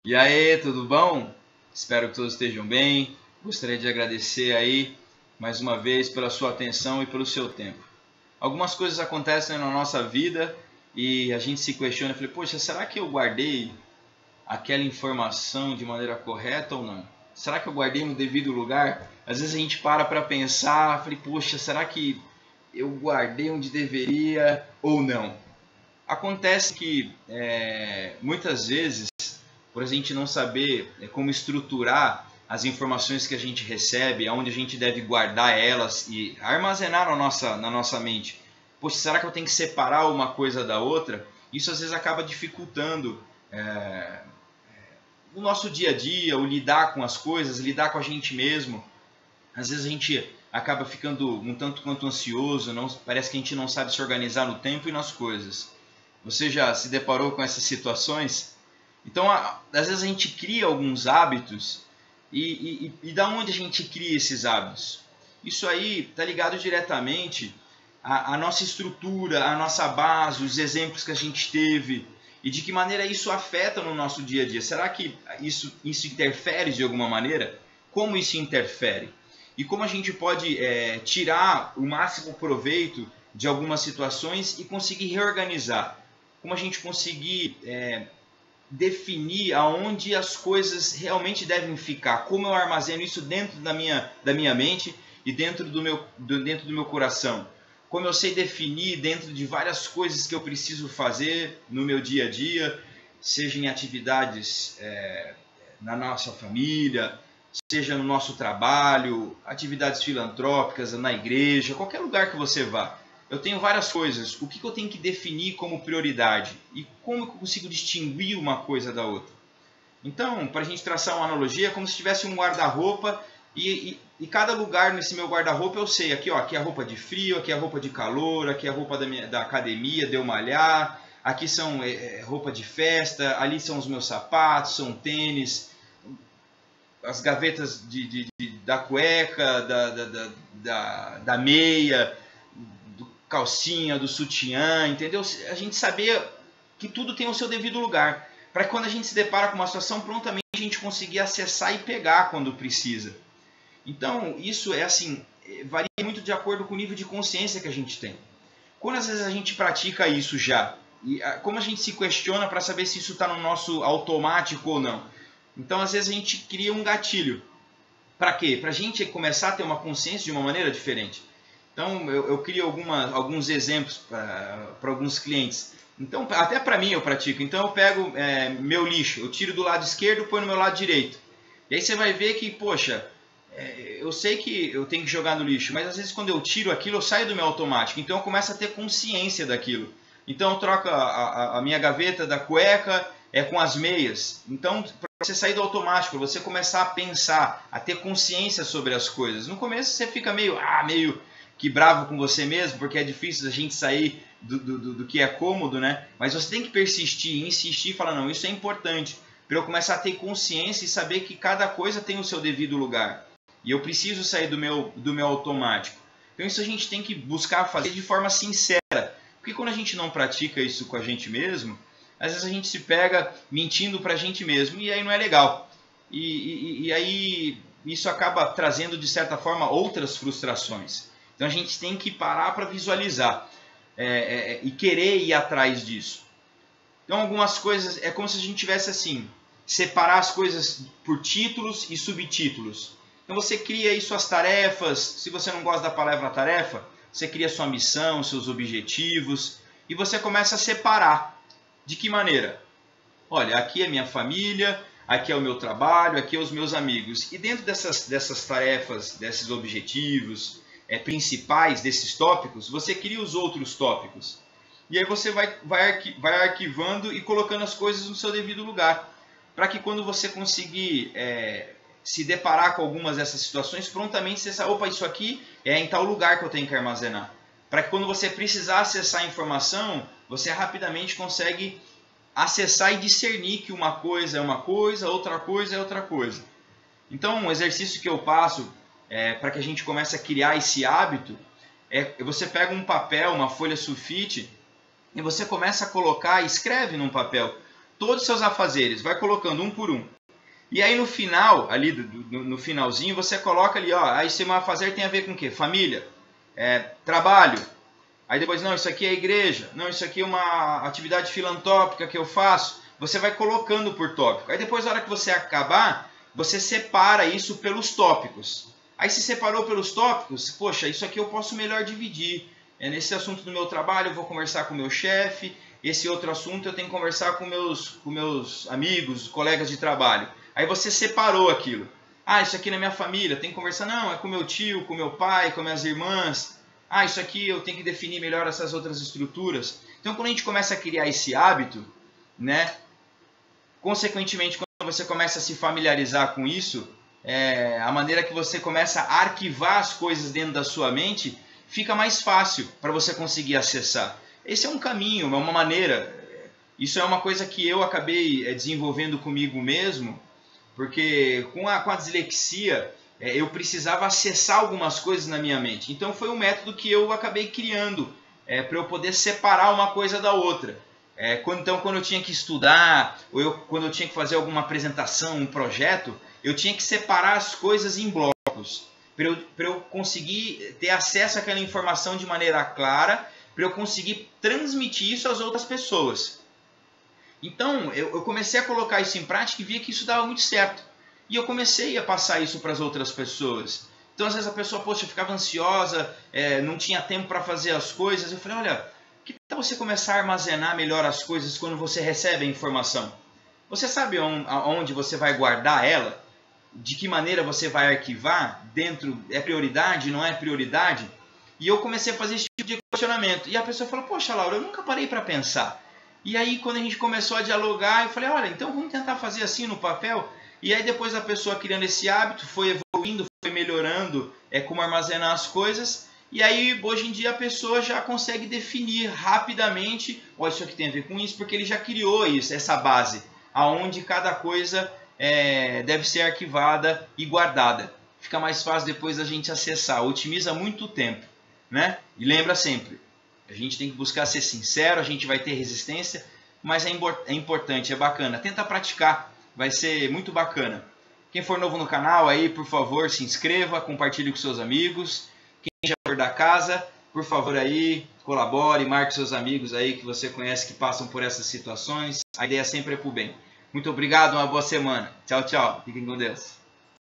E aí, tudo bom? Espero que todos estejam bem. Gostaria de agradecer aí mais uma vez pela sua atenção e pelo seu tempo. Algumas coisas acontecem na nossa vida e a gente se questiona, falei, poxa, será que eu guardei aquela informação de maneira correta ou não? Será que eu guardei no devido lugar? Às vezes a gente para pensar, falei, poxa, será que eu guardei onde deveria ou não? Acontece que muitas vezes, por a gente não saber como estruturar as informações que a gente recebe, aonde a gente deve guardar elas e armazenar na nossa mente. Poxa, será que eu tenho que separar uma coisa da outra? Isso às vezes acaba dificultando o nosso dia a dia, o lidar com as coisas, lidar com a gente mesmo. Às vezes a gente acaba ficando um tanto quanto ansioso, parece que a gente não sabe se organizar no tempo e nas coisas. Você já se deparou com essas situações? Então, às vezes a gente cria alguns hábitos e da onde a gente cria esses hábitos? Isso aí está ligado diretamente à nossa estrutura, à nossa base, os exemplos que a gente teve e de que maneira isso afeta no nosso dia a dia. Será que isso interfere de alguma maneira? Como isso interfere? E como a gente pode tirar o máximo proveito de algumas situações e conseguir reorganizar? Como a gente conseguir definir aonde as coisas realmente devem ficar, como eu armazeno isso dentro da minha mente e dentro do meu coração, como eu sei definir dentro de várias coisas que eu preciso fazer no meu dia a dia, seja em atividades na nossa família, seja no nosso trabalho, atividades filantrópicas, na igreja, qualquer lugar que você vá. Eu tenho várias coisas. O que eu tenho que definir como prioridade? E como eu consigo distinguir uma coisa da outra? Então, para a gente traçar uma analogia, é como se tivesse um guarda-roupa e cada lugar nesse meu guarda-roupa eu sei. Aqui, ó, aqui é a roupa de frio, aqui é a roupa de calor, aqui é a roupa da academia, de eu malhar. Aqui são roupa de festa, ali são os meus sapatos, são tênis, as gavetas da cueca, da meia, calcinha, do sutiã, entendeu? A gente saber que tudo tem o seu devido lugar, para que quando a gente se depara com uma situação, prontamente a gente conseguir acessar e pegar quando precisa. Então, isso é assim, varia muito de acordo com o nível de consciência que a gente tem. Quando às vezes a gente pratica isso já, e como a gente se questiona para saber se isso está no nosso automático ou não. Então, às vezes a gente cria um gatilho. Para quê? Para a gente começar a ter uma consciência de uma maneira diferente. Então, eu crio alguns exemplos para alguns clientes. Então, até para mim eu pratico. Então, eu pego meu lixo, eu tiro do lado esquerdo e põe no meu lado direito. E aí você vai ver que, poxa, eu sei que eu tenho que jogar no lixo, mas às vezes quando eu tiro aquilo, eu saio do meu automático. Então, eu começo a ter consciência daquilo. Então, eu troco a minha gaveta da cueca com as meias. Então, para você sair do automático, para você começar a pensar, a ter consciência sobre as coisas. No começo você fica meio que bravo com você mesmo, porque é difícil a gente sair do que é cômodo, né? Mas você tem que persistir, insistir e falar, não, isso é importante, para eu começar a ter consciência e saber que cada coisa tem o seu devido lugar. E eu preciso sair do meu automático. Então isso a gente tem que buscar fazer de forma sincera. Porque quando a gente não pratica isso com a gente mesmo, às vezes a gente se pega mentindo para a gente mesmo e aí não é legal. E aí isso acaba trazendo, de certa forma, outras frustrações. Então a gente tem que parar para visualizar e querer ir atrás disso. Então algumas coisas, é como se a gente tivesse assim, separar as coisas por títulos e subtítulos. Então você cria aí suas tarefas, se você não gosta da palavra tarefa, você cria sua missão, seus objetivos, e você começa a separar. De que maneira? Olha, aqui é minha família, aqui é o meu trabalho, aqui é os meus amigos. E dentro dessas tarefas, desses objetivos principais, desses tópicos, você cria os outros tópicos. E aí você vai arquivando e colocando as coisas no seu devido lugar. Para que quando você conseguir se deparar com algumas dessas situações, prontamente você sabe, opa, isso aqui é em tal lugar que eu tenho que armazenar. Para que quando você precisar acessar a informação, você rapidamente consegue acessar e discernir que uma coisa é uma coisa, outra coisa é outra coisa. Então, um exercício que eu passo para que a gente comece a criar esse hábito você pega um papel, uma folha sulfite, e você começa a colocar, escreve num papel todos os seus afazeres, vai colocando um por um. E aí no final, ali no finalzinho, você coloca ali, ó, aí esse meu afazer tem a ver com o quê? Família, trabalho. Aí depois, não, isso aqui é igreja, não, isso aqui é uma atividade filantrópica que eu faço. Você vai colocando por tópico. Aí depois, na hora que você acabar, você separa isso pelos tópicos. Aí se separou pelos tópicos, poxa, isso aqui eu posso melhor dividir. Nesse assunto do meu trabalho eu vou conversar com o meu chefe, esse outro assunto eu tenho que conversar com meus amigos, colegas de trabalho. Aí você separou aquilo. Ah, isso aqui na minha família, tem que conversar, não, é com meu tio, com meu pai, com minhas irmãs. Ah, isso aqui eu tenho que definir melhor essas outras estruturas. Então quando a gente começa a criar esse hábito, né, consequentemente quando você começa a se familiarizar com isso, a maneira que você começa a arquivar as coisas dentro da sua mente, fica mais fácil para você conseguir acessar. Esse é um caminho, é uma maneira. Isso é uma coisa que eu acabei desenvolvendo comigo mesmo, porque com a dislexia eu precisava acessar algumas coisas na minha mente. Então foi um método que eu acabei criando para eu poder separar uma coisa da outra. Então quando eu tinha que estudar, ou quando eu tinha que fazer alguma apresentação, um projeto, eu tinha que separar as coisas em blocos, para eu conseguir ter acesso àquela informação de maneira clara, para eu conseguir transmitir isso às outras pessoas. Então eu comecei a colocar isso em prática e via que isso dava muito certo. E eu comecei a passar isso para as outras pessoas. Então às vezes a pessoa, poxa, ficava ansiosa, não tinha tempo para fazer as coisas. Eu falei, olha, que tal você começar a armazenar melhor as coisas quando você recebe a informação? Você sabe onde você vai guardar ela? De que maneira você vai arquivar? Dentro é prioridade, não é prioridade? E eu comecei a fazer esse tipo de questionamento. E a pessoa falou, poxa, Laura, eu nunca parei para pensar. E aí quando a gente começou a dialogar, eu falei, olha, então vamos tentar fazer assim no papel. E aí depois a pessoa criando esse hábito, foi evoluindo, foi melhorando como armazenar as coisas. E aí hoje em dia a pessoa já consegue definir rapidamente, ó, isso aqui tem a ver com isso, porque ele já criou isso, essa base, aonde cada coisa deve ser arquivada e guardada. Fica mais fácil depois a gente acessar, otimiza muito o tempo, né? E lembra sempre, a gente tem que buscar ser sincero, a gente vai ter resistência, mas é importante, é bacana. Tenta praticar, vai ser muito bacana. Quem for novo no canal aí, por favor, se inscreva, compartilhe com seus amigos. Quem já for da casa, por favor aí, colabore, marque seus amigos aí que você conhece que passam por essas situações. A ideia sempre é pro bem. Muito obrigado, uma boa semana. Tchau, tchau. Fiquem com Deus.